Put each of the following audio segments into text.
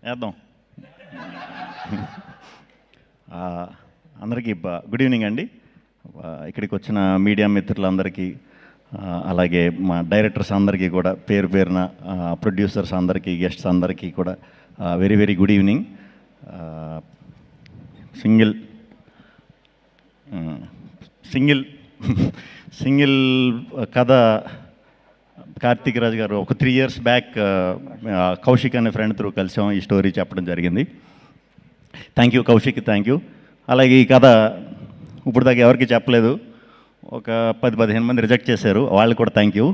వేద్దాం. అందరికీ good evening అండి. ఇక్కడికి వచ్చిన మీడియా మిత్రులందరికీ, అలాగే మా డైరెక్టర్స్ అందరికీ కూడా పేరు పేరున, ప్రొడ్యూసర్స్ అందరికీ, గెస్ట్స్ అందరికీ కూడా very very good evening. Single కథ కార్తీక్ రాజ్ గారు ఒక 3 years బ్యాక్ కౌశిక్ అనే ఫ్రెండ్ త్రూ కలిసాం, ఈ స్టోరీ చెప్పడం జరిగింది. Thank you Kaushik, thank you. అలాగే ఈ కథ ఇప్పుడు దాకా ఎవరికి చెప్పలేదు, ఒక 10-15 మంది రిజెక్ట్ చేశారు, వాళ్ళు కూడా థ్యాంక్ యూ.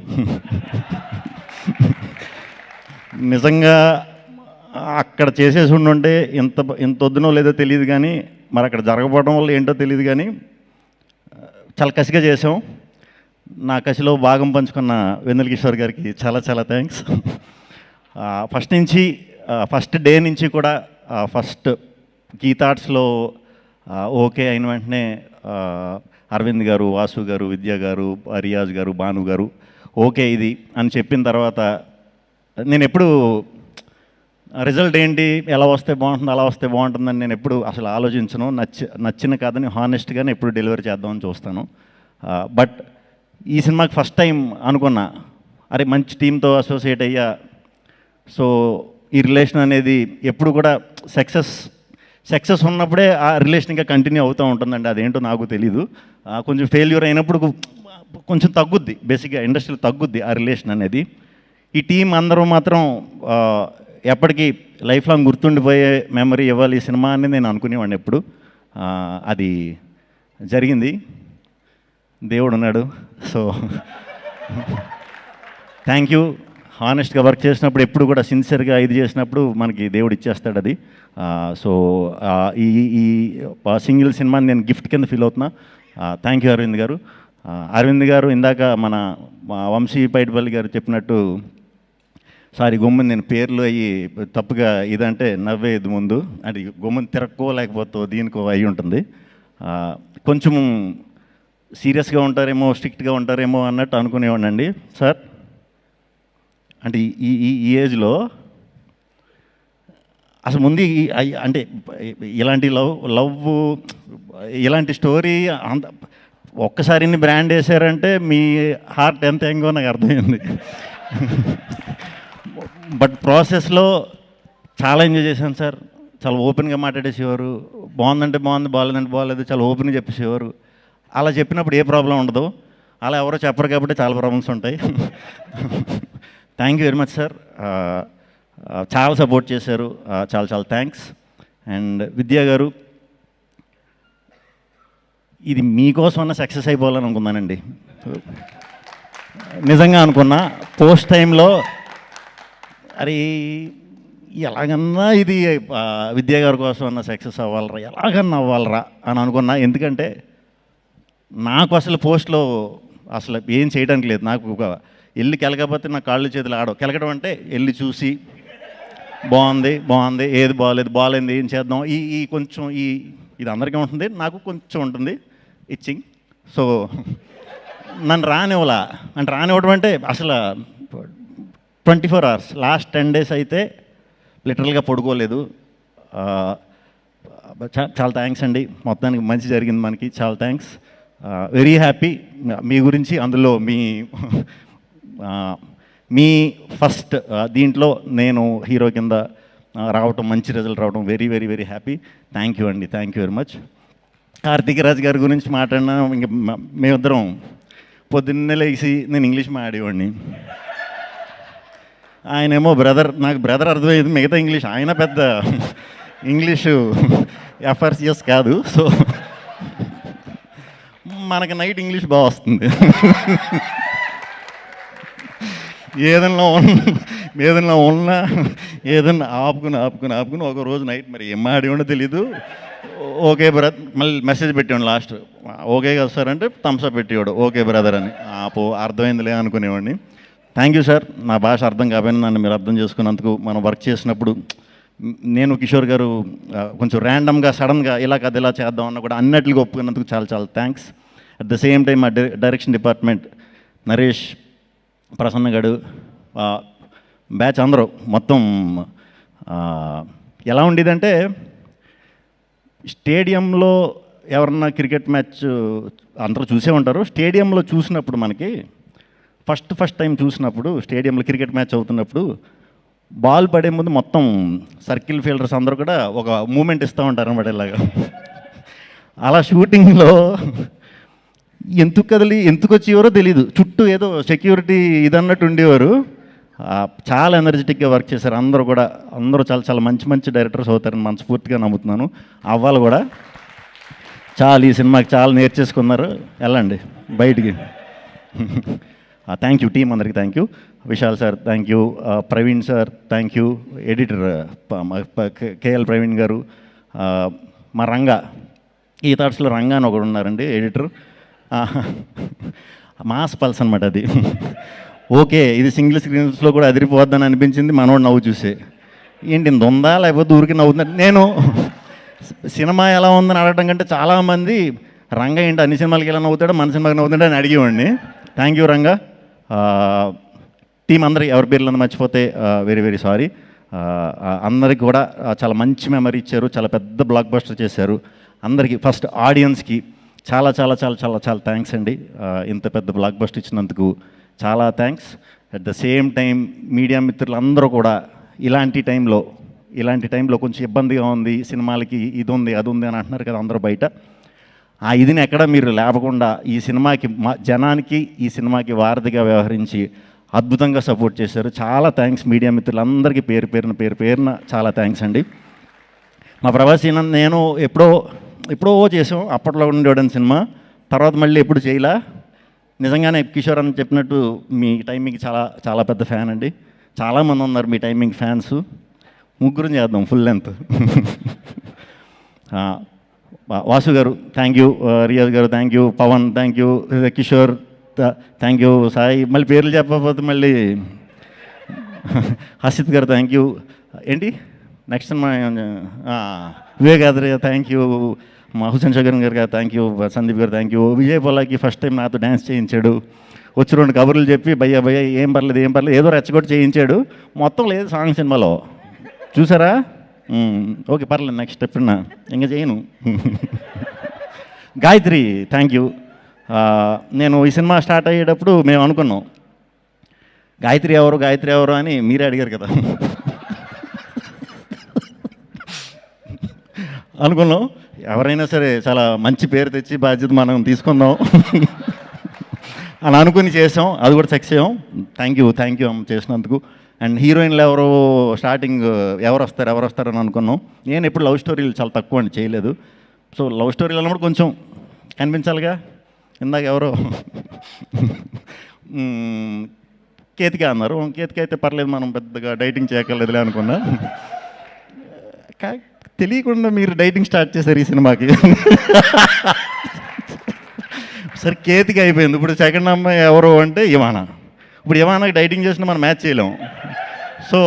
నిజంగా అక్కడ చేసేసి ఉండుంటే ఇంత వద్దునో లేదో తెలియదు, కానీ మరి అక్కడ జరగకపోవడం వల్ల ఏంటో తెలియదు, కానీ చాలా కసిగా చేసాం. నా కసిలో భాగం పంచుకున్న వెన్నెల కిషోర్ గారికి చాలా చాలా థ్యాంక్స్. ఫస్ట్ డే నుంచి కూడా ఫస్ట్ గీతార్ట్స్లో ఓకే అయిన వెంటనే అరవింద్ గారు, వాసు గారు, విద్య గారు, రియాజ్ గారు, భాను గారు ఓకే ఇది అని చెప్పిన తర్వాత నేను ఎప్పుడు రిజల్ట్ ఏంటి, ఎలా వస్తే బాగుంటుంది, అలా వస్తే బాగుంటుందని నేను ఎప్పుడు అసలు ఆలోచించను. నచ్చిన కథని హానెస్ట్గానే ఎప్పుడు డెలివరీ చేద్దామని చూస్తాను. బట్ ఈ సినిమాకి ఫస్ట్ టైం అనుకున్నా, అరే మంచి టీంతో అసోసియేట్ అయ్యా, సో ఈ రిలేషన్ అనేది ఎప్పుడు కూడా సక్సెస్ ఉన్నప్పుడే ఆ రిలేషన్ ఇంకా కంటిన్యూ అవుతూ ఉంటుందండి. అదేంటో నాకు తెలీదు. కొంచెం ఫెయిల్యూర్ అయినప్పుడు కొంచెం తగ్గుద్ది, బేసిక్గా ఇండస్ట్రీలో తగ్గుద్ది ఆ రిలేషన్ అనేది. ఈ టీం అందరూ మాత్రం ఎప్పటికీ లైఫ్ లాంగ్ గుర్తుండిపోయే మెమరీ ఇవ్వాలి ఈ సినిమా అని నేను అనుకునేవాడిని ఎప్పుడు. అది జరిగింది, దేవుడు ఉన్నాడు. So thank you. హానెస్ట్గా వర్క్ చేసినప్పుడు ఎప్పుడు కూడా సిన్సియర్గా ఇది చేసినప్పుడు మనకి దేవుడు ఇచ్చేస్తాడు అది. సో ఈ సింగిల్ సినిమాని నేను గిఫ్ట్ కింద ఫీల్ అవుతున్నా. థ్యాంక్ యూ అరవింద్ గారు. అరవింద్ గారు ఇందాక మన వంశీ పైడిపల్లి గారు చెప్పినట్టు, సారీ గొమ్మని నేను పేర్లు అయ్యి తప్పుగా ఇదంటే నవ్వేది ముందు, అంటే గొమ్మని తిరక్కో లేకపోతే దీనికో అయి ఉంటుంది. కొంచెం సీరియస్గా ఉంటారేమో, స్ట్రిక్ట్గా ఉంటారేమో అన్నట్టు అనుకునేవాడినండి సార్. అంటే ఈ ఏజ్లో అసలు ముందు అంటే ఇలాంటి లవ్ ఇలాంటి స్టోరీ అంత ఒక్కసారి ఇన్ని బ్రాండ్ వేసారంటే మీ హార్ట్ ఎంత ఎంగో నాకు అర్థమైంది. బట్ ప్రాసెస్లో చాలా ఎంజాయ్ చేశాను సార్. చాలా ఓపెన్గా మాట్లాడేసేవారు, బాగుందంటే బాగుంది, బాగాలేదంటే బాగాలేదు, చాలా ఓపెన్గా చెప్పేసేవారు. అలా చెప్పినప్పుడు ఏ ప్రాబ్లం ఉండదు, అలా ఎవరో చెప్పరు కాబట్టి చాలా ప్రాబ్లమ్స్ ఉంటాయి. Thank you very much sir. చాలా సపోర్ట్ చేశారు, చాలా చాలా థ్యాంక్స్. అండ్ విద్యా గారు, ఇది మీకోసమన్నా సక్సెస్ అయిపోవాలని అనుకున్నానండి. నిజంగా అనుకున్నా. పోస్ట్ టైంలో అరే ఎలాగన్నా ఇది విద్యా గారి కోసం అన్న సక్సెస్ అవ్వాలరా, ఎలాగన్నా అవ్వాలరా అని అనుకున్నా. ఎందుకంటే నాకు అసలు పోస్ట్లో అసలు ఏం చేయడానికి లేదు. నాకు ఒక వెళ్ళి కెలకపోతే నా కాళ్ళు చేతులు ఆడవు. కెలకడం అంటే వెళ్ళి చూసి బాగుంది, ఏది బాగాలేదు ఏం చేద్దాం, ఈ కొంచెం ఇది అందరికీ ఉంటుంది, నాకు కొంచెం ఉంటుంది ఇచ్చింగ్. సో నన్ను రానివ్వడం అంటే అసలు 24 hours, లాస్ట్ 10 days అయితే లిటరల్గా పడుకోలేదు. చాలా థ్యాంక్స్ అండి, మొత్తానికి మంచి జరిగింది మనకి, చాలా థ్యాంక్స్. వెరీ హ్యాపీ మీ గురించి. అందులో మీ ఫస్ట్ దీంట్లో నేను హీరో కింద రావటం, మంచి రిజల్ట్ రావడం very very very happy. Thank you అండి, thank you very much. Karthik Raj గారి గురించి మాట్లాడినా ఇంక మేమిద్దరం పొద్దున్నే లేచి నేను ఇంగ్లీష్ మాట్లాడేవాడిని, ఆయనేమో నాకు బ్రదర్ అర్థమయ్యేది, మిగతా ఇంగ్లీష్ ఆయన పెద్ద ఇంగ్లీషు ఎఫ్ఆర్సిఎస్ కాదు. సో మనకి నైట్ ఇంగ్లీష్ బాగా వస్తుంది. ఏదన్నా ఆపుకుని ఒక రోజు నైట్ మరి ఏం ఆడేవాడో తెలీదు. ఓకే బ్రదర్, మళ్ళీ మెసేజ్ పెట్టేవాడు లాస్ట్, ఓకే కదా సార్ అంటే థమ్స్అప్ పెట్టేవాడు, ఓకే బ్రదర్ అని. అర్థమైందిలే అనుకునేవాడిని. Thank you sir. నా భాష అర్థం కాకపోయినా నన్ను మీరు అర్థం చేసుకున్నందుకు. మనం వర్క్ చేసినప్పుడు నేను కిషోర్ గారు కొంచెం ర్యాండమ్గా సడన్గా ఇలా కథ ఇలా చేద్దాం అన్న కూడా అన్నట్లుగా ఒప్పుకున్నందుకు చాలా చాలా thanks. At the same time మా డైరెక్షన్ డిపార్ట్మెంట్ నరేష్, ప్రసన్న గడు, బ్యాచ్ అందరూ మొత్తం ఎలా ఉండేదంటే స్టేడియంలో ఎవరన్నా క్రికెట్ మ్యాచ్ అందరూ చూసే ఉంటారు. స్టేడియంలో చూసినప్పుడు మనకి ఫస్ట్ టైం చూసినప్పుడు స్టేడియంలో క్రికెట్ మ్యాచ్ అవుతున్నప్పుడు బాల్ పడే ముందు మొత్తం సర్కిల్ ఫీల్డర్స్ అందరూ కూడా ఒక మూమెంట్ ఇస్తూ ఉంటారు అన్నమాట ఇలాగా. అలా షూటింగ్లో ఎందుకు వచ్చేవారో తెలీదు, చుట్టూ ఏదో సెక్యూరిటీ ఇదన్నట్టు ఉండేవారు. చాలా ఎనర్జెటిక్గా వర్క్ చేశారు అందరూ కూడా. అందరూ చాలా చాలా మంచి డైరెక్టర్స్ అవుతారని మనస్ఫూర్తిగా నమ్ముతున్నాను. అవ్వాలి కూడా. ఈ సినిమాకి చాలా నేర్చేసుకున్నారు. వెళ్ళండి బయటికి. థ్యాంక్ యూ టీం అందరికీ. Thank you Vishal sir, thank you Praveen sir, thank you editor KL Praveen గారు, మా రంగా ఈ థాట్స్లో రంగా అని ఒకడు ఉన్నారండి ఎడిటర్. మాస్ పల్స్ అనమాట అది. ఓకే ఇది సింగిల్ స్క్రీన్స్లో కూడా అదిరిపోద్దని అనిపించింది మనోడు నవ్వు చూసే. ఏంటి ఇంత ఉందా లేకపోతే ఊరికి నవ్వుతున్నా. నేను సినిమా ఎలా ఉందని అడగడం కంటే చాలామంది రంగా ఏంటి అన్ని సినిమాలకి ఎలా నవ్వుతాడో మన సినిమాకి నవ్వుతాడో అని అడిగేవాడిని. Thank you Ranga. టీం అందరికి ఎవరి పేర్లు మర్చిపోతే వెరీ సారీ. అందరికి కూడా చాలా మంచి మెమరీ ఇచ్చారు, చాలా పెద్ద బ్లాక్ బస్టర్ చేశారు. అందరికీ ఫస్ట్ ఆడియన్స్కి చాలా చాలా చాలా చాలా చాలా థ్యాంక్స్ అండి. ఇంత పెద్ద బ్లాక్ బస్టర్ ఇచ్చినందుకు చాలా thanks. At the same time media మిత్రులందరూ కూడా ఇలాంటి టైంలో కొంచెం ఇబ్బందిగా ఉంది, సినిమాలకి ఇది ఉంది అది ఉంది అని అంటున్నారు కదా అందరూ బయట. ఆ ఇదిని ఎక్కడ మీరు లేపకుండా ఈ సినిమాకి జనానికి ఈ సినిమాకి వారధిగా వ్యవహరించి అద్భుతంగా సపోర్ట్ చేశారు. చాలా థ్యాంక్స్ మీడియా మిత్రులందరికీ పేరు పేరున చాలా థ్యాంక్స్ అండి. మా ప్రభాస్ నేను ఎప్పుడో చేసాం అప్పట్లో ఉండేవాడని సినిమా, తర్వాత మళ్ళీ ఎప్పుడు చేయలా. నిజంగానే కిషోర్ అని చెప్పినట్టు మీ టైమింగ్ చాలా చాలా పెద్ద ఫ్యాన్ అండి. చాలామంది ఉన్నారు మీ టైమింగ్ ఫ్యాన్స్. ముగ్గురం చేద్దాం ఫుల్ లెంత్. వాసు గారు థ్యాంక్ యూ, రియాజ్ గారు thank you, Pavan thank you, Kishore thank you, Sai మళ్ళీ పేర్లు చెప్పకపోతే మళ్ళీ హసిత్ గారు థ్యాంక్ యూ. ఏంటి నెక్స్ట్ సినిమా వివేకాద్రి థ్యాంక్ యూ, మా హుసేన్ షగర్ గారు థ్యాంక్ యూ, సందీప్ గారు thank you. Vijay Polaki first time నాతో డ్యాన్స్ చేయించాడు. వచ్చి 2 కబుర్లు చెప్పి భయ్య ఏం పర్లేదు ఏదో రెచ్చగొట్టి చేయించాడు. మొత్తం లేదు సాంగ్ సినిమాలో చూసారా? ఓకే పర్లేదు నెక్స్ట్ ఎప్పుడన్నా ఇంకా చేయను. Gayatri thank you. నేను ఈ సినిమా స్టార్ట్ అయ్యేటప్పుడు మేము అనుకున్నాం గాయత్రి ఎవరు అని మీరే అడిగారు కదా. అనుకున్నాం ఎవరైనా సరే చాలా మంచి పేరు తెచ్చి బాధ్యత మనం తీసుకుందాం అని అనుకుని చేసాం. అది కూడా సక్సెస్ అయ్యాం. థ్యాంక్ యూ అమ్మ చేసినందుకు. అండ్ హీరోయిన్లు స్టార్టింగ్ ఎవరు వస్తారని అనుకున్నాం. నేను ఎప్పుడు లవ్ స్టోరీలు చాలా తక్కువ అండి చేయలేదు. సో లవ్ స్టోరీలు అన్నప్పుడు కొంచెం కనిపించాలిగా. ఇందాక ఎవరో కేతిక అన్నారు. కేతిక అయితే పర్లేదు మనం పెద్దగా డైటింగ్ చేయక్కర్లేదులే అనుకున్నా. తెలియకుండా మీరు డైటింగ్ స్టార్ట్ చేశారు ఈ సినిమాకి. సరే కేతిక అయిపోయింది. ఇప్పుడు సెకండ్ అమ్మాయి ఎవరు అంటే ఇవానా. ఇప్పుడు ఇవానాకి డైటింగ్ చేసినా మనం మ్యాచ్ చేయలేము. సో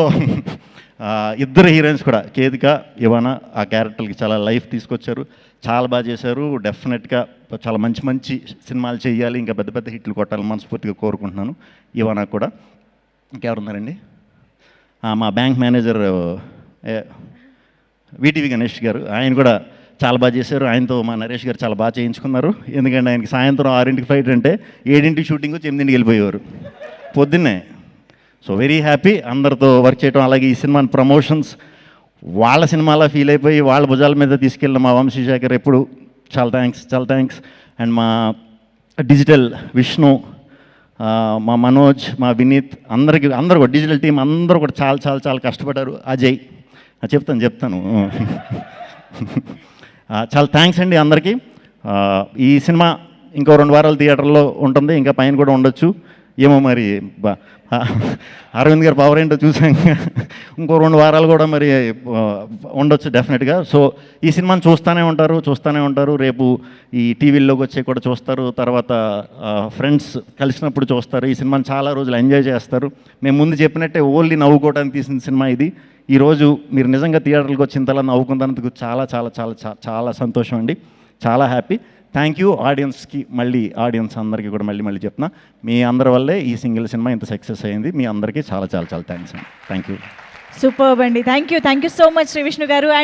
ఇద్దరు హీరోయిన్స్ కూడా కేతిక ఇవానా ఆ క్యారెక్టర్కి చాలా లైఫ్ తీసుకొచ్చారు, చాలా బాగా చేశారు. డెఫినెట్గా చాలా మంచి సినిమాలు చేయాలి, ఇంకా పెద్ద హిట్లు కొట్టాలని మనస్ఫూర్తిగా కోరుకుంటున్నాను. ఇవానా కూడా. ఇంకెవరున్నారండి? మా బ్యాంక్ మేనేజర్ వీటీవీ గణేష్ గారు, ఆయన కూడా చాలా బాగా చేశారు. ఆయనతో మా నరేష్ గారు చాలా బాగా చేయించుకున్నారు. ఎందుకంటే ఆయనకి సాయంత్రం 6ంటికి ఫ్లైట్ అంటే 7ంటికి షూటింగ్ 8ంటికి వెళ్ళిపోయేవారు పొద్దున్నే. సో వెరీ హ్యాపీ అందరితో వర్క్ చేయడం. అలాగే ఈ సినిమాని ప్రమోషన్స్ వాళ్ళ సినిమాలా ఫీల్ అయిపోయి వాళ్ళ భుజాల మీద తీసుకెళ్ళిన మా వంశీశేఖర్ ఎప్పుడు చాలా థ్యాంక్స్. అండ్ మా డిజిటల్ విష్ణు, మా మనోజ్, మా వినీత్ అందరూ కూడా డిజిటల్ టీం అందరూ కూడా చాలా కష్టపడ్డారు. అజయ్ చెప్తాను చాలా థ్యాంక్స్ అండి అందరికీ. ఈ సినిమా ఇంకో 2 వారాలు థియేటర్లో ఉంటుంది, ఇంకా పైన కూడా ఉండొచ్చు ఏమో మరి. అరవింద్ గారు పవర్ ఏంటో చూసాం. ఇంకో 2 వారాలు కూడా మరి ఉండొచ్చు డెఫినెట్గా. సో ఈ సినిమాని చూస్తూనే ఉంటారు. రేపు ఈ టీవీల్లోకి వచ్చే కూడా చూస్తారు, తర్వాత ఫ్రెండ్స్ కలిసినప్పుడు చూస్తారు. ఈ సినిమాని చాలా రోజులు ఎంజాయ్ చేస్తారు. మేము ముందు చెప్పినట్టే ఓన్లీ నవ్వుకోవడానికి తీసిన సినిమా ఇది. ఈరోజు మీరు నిజంగా థియేటర్కి వచ్చిన నవ్వుకున్నందుకు చాలా సంతోషం అండి, చాలా హ్యాపీ. థ్యాంక్ యూ ఆడియన్స్కి. ఆడియన్స్ అందరికీ కూడా మళ్ళీ చెప్తున్నా, మీ అందరి వల్లే ఈ సింగిల్ సినిమా ఇంత సక్సెస్ అయింది. మీ అందరికీ చాలా థ్యాంక్స్ అండి. Thank you. సూపర్బ్ అండి. Thank you so much Shri Vishnu గారు.